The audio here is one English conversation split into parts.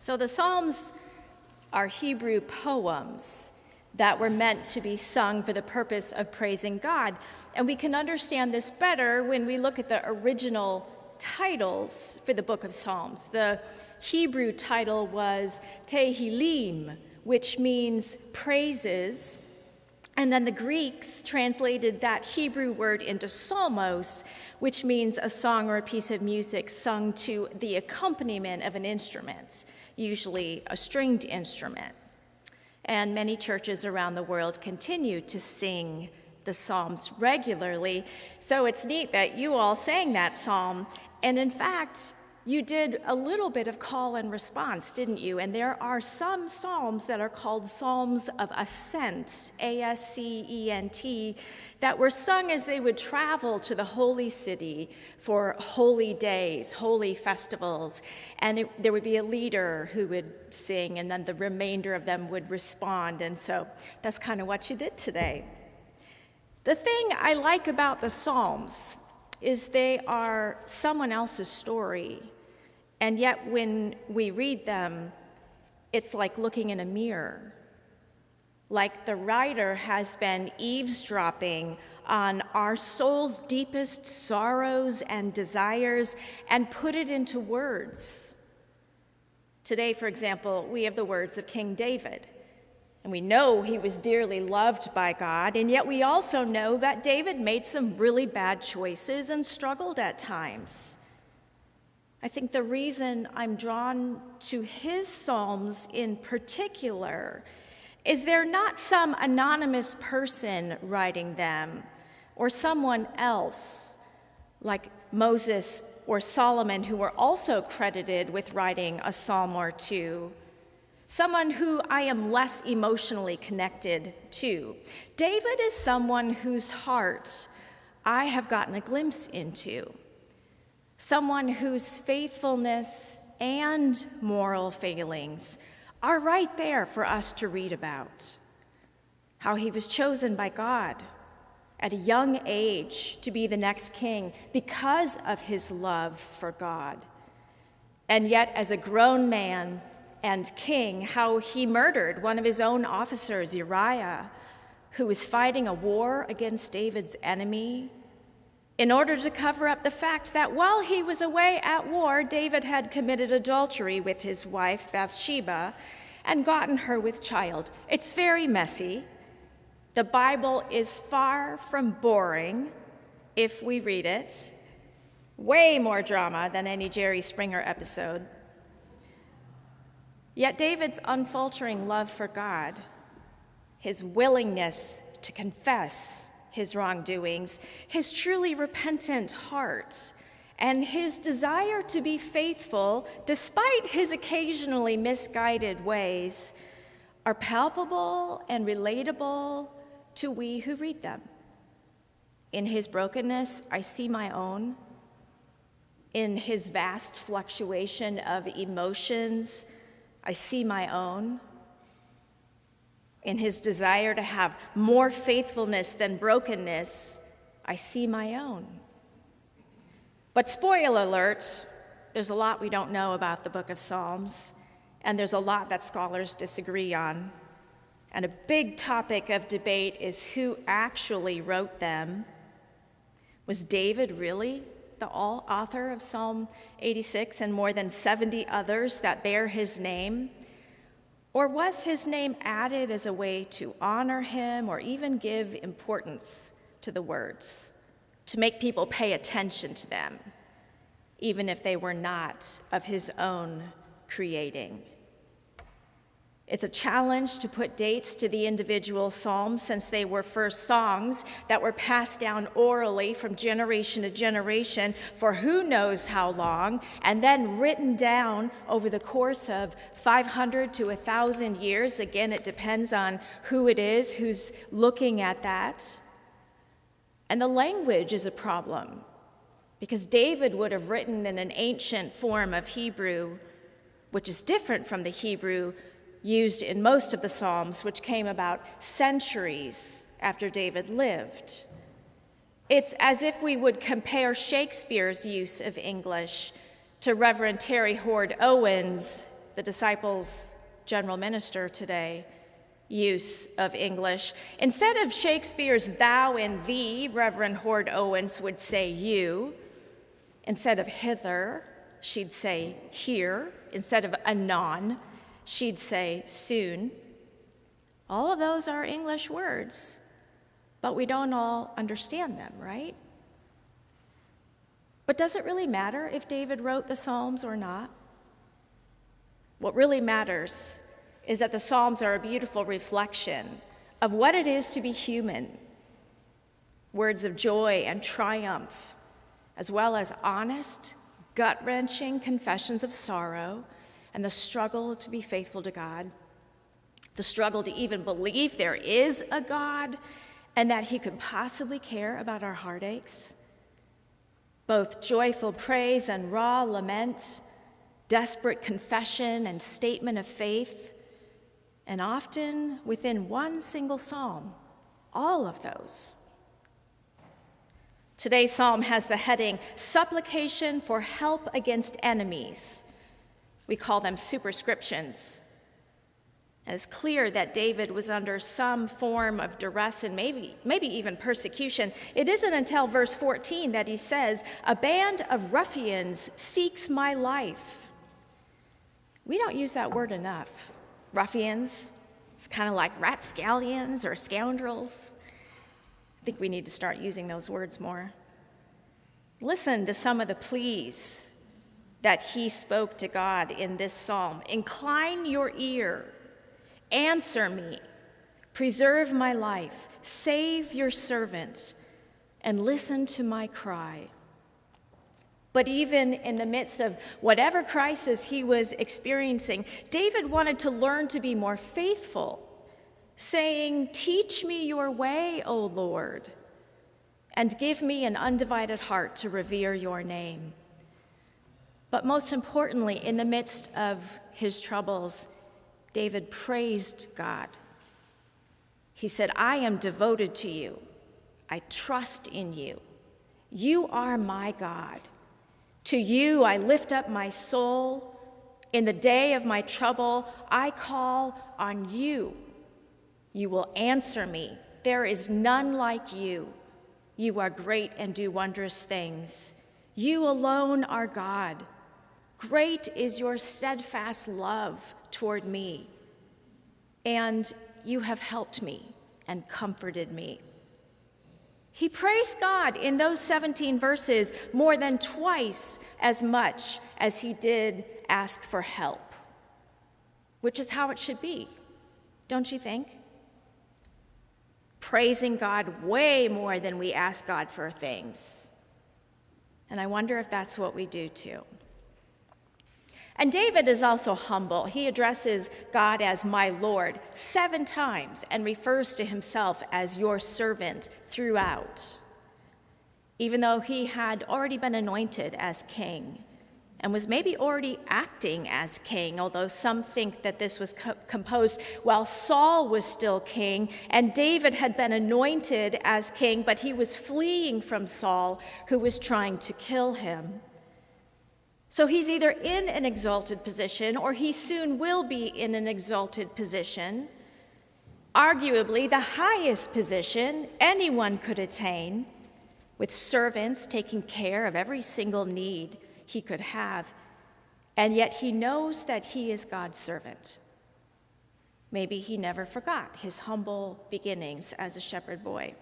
So the Psalms are Hebrew poems that were meant to be sung for the purpose of praising God. And we can understand this better when we look at the original titles for the book of Psalms. The Hebrew title was Tehillim, which means praises. And then the Greeks translated that Hebrew word into psalmos, which means a song or a piece of music sung to the accompaniment of an instrument, usually a stringed instrument. And many churches around the world continue to sing the Psalms regularly. So it's neat that you all sang that psalm. And in fact, you did a little bit of call and response, didn't you? And there are some psalms that are called Psalms of Ascent, A-S-C-E-N-T, that were sung as they would travel to the holy city for holy days, holy festivals. And there would be a leader who would sing, and then the remainder of them would respond. And so that's kind of what you did today. The thing I like about the Psalms is they are someone else's story. And yet when we read them, it's like looking in a mirror. Like the writer has been eavesdropping on our soul's deepest sorrows and desires and put it into words. Today, for example, we have the words of King David. And we know he was dearly loved by God, and yet we also know that David made some really bad choices and struggled at times. I think the reason I'm drawn to his Psalms in particular is they're not some anonymous person writing them or someone else like Moses or Solomon, who were also credited with writing a psalm or two. Someone who I am less emotionally connected to. David is someone whose heart I have gotten a glimpse into. Someone whose faithfulness and moral failings are right there for us to read about. How he was chosen by God at a young age to be the next king because of his love for God. And yet, as a grown man and king, how he murdered one of his own officers, Uriah, who was fighting a war against David's enemy, in order to cover up the fact that while he was away at war, David had committed adultery with his wife, Bathsheba, and gotten her with child. It's very messy. The Bible is far from boring if we read it. Way more drama than any Jerry Springer episode. Yet David's unfaltering love for God, his willingness to confess his wrongdoings, his truly repentant heart, and his desire to be faithful despite his occasionally misguided ways are palpable and relatable to we who read them. In his brokenness, I see my own. In his vast fluctuation of emotions, I see my own. In his desire to have more faithfulness than brokenness, I see my own. But spoiler alert, there's a lot we don't know about the book of Psalms, and there's a lot that scholars disagree on. And a big topic of debate is who actually wrote them. Was David really the author of Psalm 86 and more than 70 others that bear his name? Or was his name added as a way to honor him or even give importance to the words, to make people pay attention to them, even if they were not of his own creating? It's a challenge to put dates to the individual psalms, since they were first songs that were passed down orally from generation to generation for who knows how long, and then written down over the course of 500 to 1,000 years. Again, it depends on who it is who's looking at that. And the language is a problem, because David would have written in an ancient form of Hebrew, which is different from the Hebrew used in most of the Psalms, which came about centuries after David lived. It's as if we would compare Shakespeare's use of English to Reverend Terry Hord Owen's the disciples' general minister today, use of English. Instead of Shakespeare's thou and thee, Reverend Hord Owens would say you. Instead of hither, she'd say here. Instead of anon, she'd say soon. All of those are English words, but we don't all understand them, right? But does it really matter if David wrote the Psalms or not? What really matters is that the Psalms are a beautiful reflection of what it is to be human. Words of joy and triumph, as well as honest, gut-wrenching confessions of sorrow and the struggle to be faithful to God, the struggle to even believe there is a God and that he could possibly care about our heartaches. Both joyful praise and raw lament, desperate confession and statement of faith, and often within one single psalm, all of those. Today's psalm has the heading, Supplication for Help Against Enemies. We call them superscriptions. And it's clear that David was under some form of duress and maybe even persecution. It isn't until verse 14 that he says, a band of ruffians seeks my life. We don't use that word enough. Ruffians, it's kind of like rapscallions or scoundrels. I think we need to start using those words more. Listen to some of the pleas that he spoke to God in this psalm. Incline your ear, answer me, preserve my life, save your servant, and listen to my cry. But even in the midst of whatever crisis he was experiencing, David wanted to learn to be more faithful, saying, teach me your way, O Lord, and give me an undivided heart to revere your name. But most importantly, in the midst of his troubles, David praised God. He said, I am devoted to you. I trust in you. You are my God. To you I lift up my soul. In the day of my trouble, I call on you. You will answer me. There is none like you. You are great and do wondrous things. You alone are God. Great is your steadfast love toward me, and you have helped me and comforted me. He praised God in those 17 verses more than twice as much as he did ask for help, which is how it should be, don't you think? Praising God way more than we ask God for things. And I wonder if that's what we do too. And David is also humble. He addresses God as my Lord 7 times and refers to himself as your servant throughout. Even though he had already been anointed as king and was maybe already acting as king, although some think that this was composed while Saul was still king and David had been anointed as king, but he was fleeing from Saul, who was trying to kill him. So he's either in an exalted position or he soon will be in an exalted position, arguably the highest position anyone could attain, with servants taking care of every single need he could have, and yet he knows that he is God's servant. Maybe he never forgot his humble beginnings as a shepherd boy.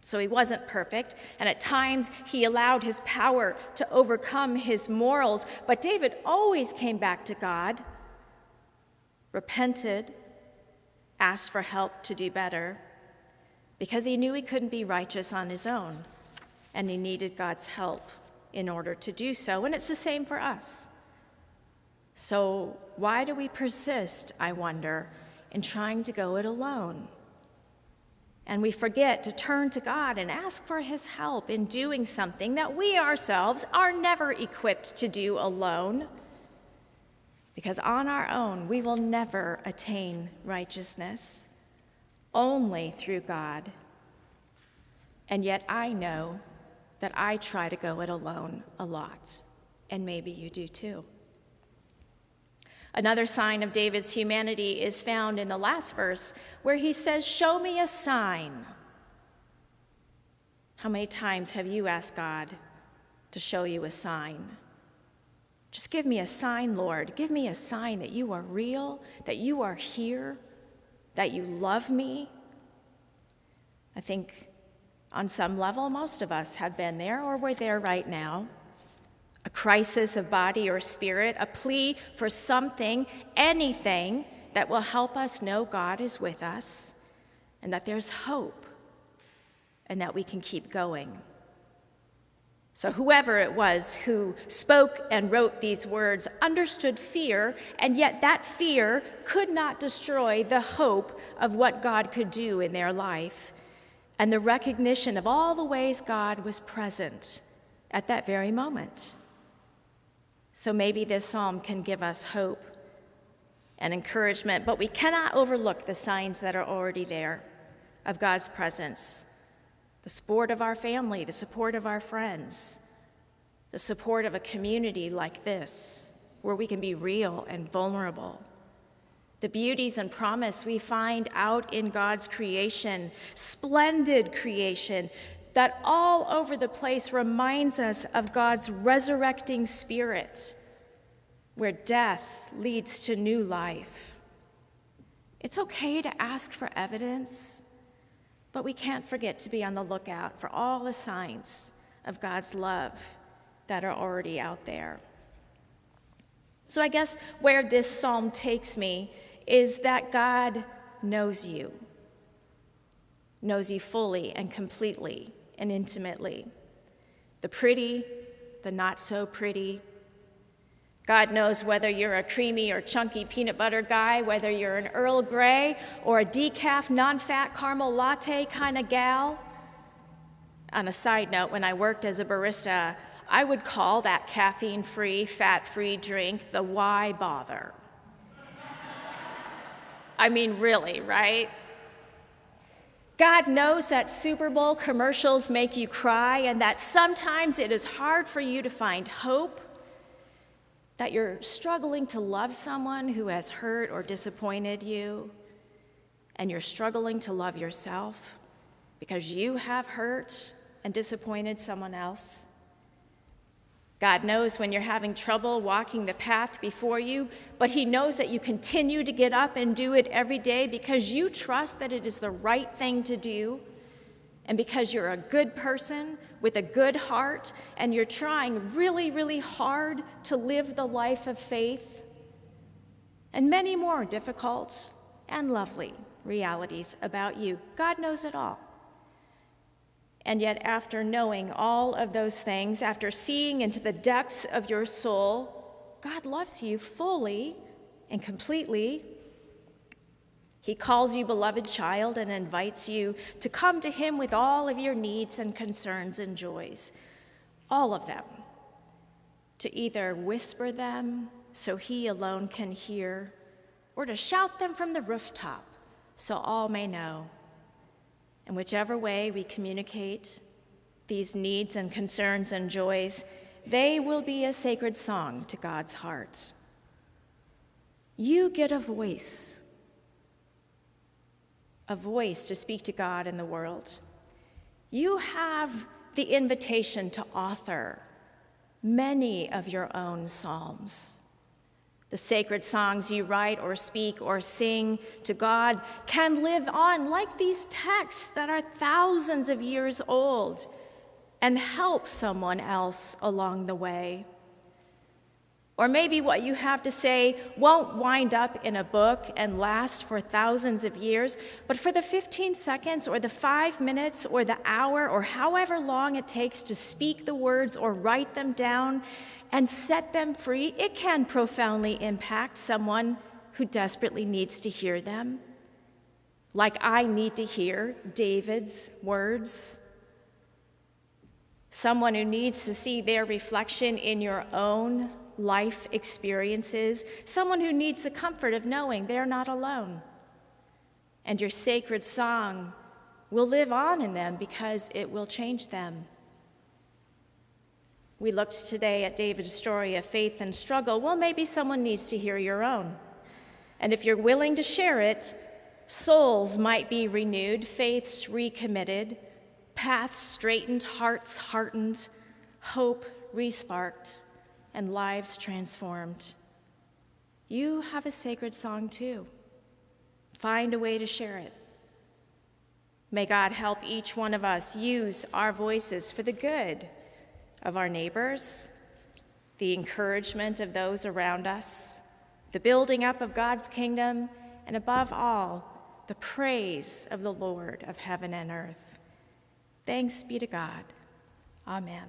So he wasn't perfect, and at times he allowed his power to overcome his morals, but David always came back to God, repented, asked for help to do better, because he knew he couldn't be righteous on his own, and he needed God's help in order to do so, and it's the same for us. So why do we persist, I wonder, in trying to go it alone? And we forget to turn to God and ask for his help in doing something that we ourselves are never equipped to do alone. Because on our own, we will never attain righteousness, only through God. And yet I know that I try to go it alone a lot, and maybe you do too. Another sign of David's humanity is found in the last verse, where he says, "Show me a sign." How many times have you asked God to show you a sign? Just give me a sign, Lord. Give me a sign that you are real, that you are here, that you love me. I think on some level, most of us have been there, or we're there right now. A crisis of body or spirit, a plea for something, anything that will help us know God is with us and that there's hope and that we can keep going. So whoever it was who spoke and wrote these words understood fear, and yet that fear could not destroy the hope of what God could do in their life and the recognition of all the ways God was present at that very moment. So maybe this psalm can give us hope and encouragement, but we cannot overlook the signs that are already there of God's presence. The support of our family, the support of our friends, the support of a community like this, where we can be real and vulnerable. The beauties and promise we find out in God's creation, splendid creation, that all over the place reminds us of God's resurrecting spirit, where death leads to new life. It's okay to ask for evidence, but we can't forget to be on the lookout for all the signs of God's love that are already out there. So I guess where this psalm takes me is that God knows you fully and completely and intimately. The pretty, the not so pretty. God knows whether you're a creamy or chunky peanut butter guy, whether you're an Earl Grey or a decaf, non-fat caramel latte kind of gal. On a side note, when I worked as a barista, I would call that caffeine-free, fat-free drink the why bother. I mean, really, right? God knows that Super Bowl commercials make you cry and that sometimes it is hard for you to find hope, that you're struggling to love someone who has hurt or disappointed you, and you're struggling to love yourself because you have hurt and disappointed someone else. God knows when you're having trouble walking the path before you, but he knows that you continue to get up and do it every day because you trust that it is the right thing to do, and because you're a good person with a good heart, and you're trying really, really hard to live the life of faith, and many more difficult and lovely realities about you. God knows it all. And yet, after knowing all of those things, after seeing into the depths of your soul, God loves you fully and completely. He calls you beloved child and invites you to come to him with all of your needs and concerns and joys, all of them, to either whisper them so he alone can hear, or to shout them from the rooftop so all may know. And whichever way we communicate these needs and concerns and joys, they will be a sacred song to God's heart. You get a voice to speak to God in the world. You have the invitation to author many of your own psalms. The sacred songs you write or speak or sing to God can live on like these texts that are thousands of years old and help someone else along the way. Or maybe what you have to say won't wind up in a book and last for thousands of years, but for the 15 seconds or the 5 minutes or the hour or however long it takes to speak the words or write them down and set them free, it can profoundly impact someone who desperately needs to hear them. Like I need to hear David's words. Someone who needs to see their reflection in your own life experiences. Someone who needs the comfort of knowing they're not alone. And your sacred song will live on in them because it will change them. We looked today at David's story of faith and struggle. Well, maybe someone needs to hear your own. And if you're willing to share it, souls might be renewed, faiths recommitted, paths straightened, hearts heartened, hope resparked, and lives transformed. You have a sacred song too. Find a way to share it. May God help each one of us use our voices for the good of our neighbors, the encouragement of those around us, the building up of God's kingdom, and above all, the praise of the Lord of heaven and earth. Thanks be to God. Amen.